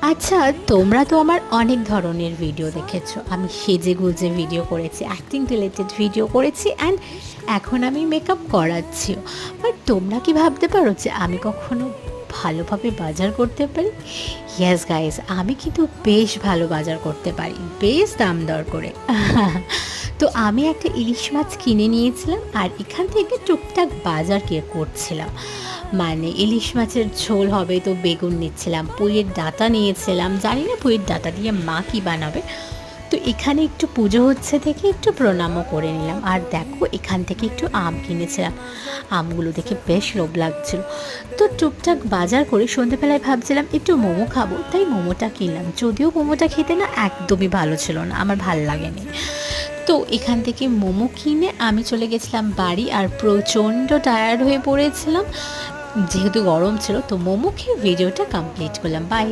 আচ্ছা, তোমরা তো আমার অনেক ধরনের ভিডিও দেখেছো। আমি সেজেগুজে ভিডিও করেছি, অ্যাক্টিং রিলেটেড ভিডিও করেছি, অ্যান্ড এখন আমি মেকআপ করাচ্ছিও। বাট তোমরা কি ভাবতে পারো যে আমি কখনো ভালোভাবে বাজার করতে পারি? ইয়েস গাইস, আমি কিন্তু বেশ ভালো বাজার করতে পারি, বেশ দাম দর করে। তো আমি একটা ইলিশ মাছ কিনে নিয়েছিলাম আর এখান থেকে টুকটাক বাজার করছিলাম। মানে ইলিশ মাছের ঝোল হবে, তো বেগুন নিচ্ছিলাম, পুঁইয়ের ডাঁটা নিয়েছিলাম, জানি না পুঁইয়ের ডাঁটা দিয়ে মা কী বানাবে। তো এখানে একটু পুজো হচ্ছে থেকে একটু প্রণামও করে নিলাম। আর দেখো, এখান থেকে একটু আম কিনেছিলাম, আমগুলো দেখে বেশ লোভ লাগছিল। তো টুকটাক বাজার করে সন্ধেবেলায় ভাবছিলাম একটু মোমো খাবো, তাই মোমোটা কিনলাম। যদিও মোমোটা খেতে না একদমই ভালো ছিল না, আমার ভাল লাগেনি। তো এখান থেকে মোমো কিনে আমি চলে গেছিলাম বাড়ি, আর প্রচণ্ড টায়ার্ড হয়ে পড়েছিলাম, যেহেতু গরম ছিল। তো মোমো খেয়ে ভিডিওটা কমপ্লিট করলাম। বাই।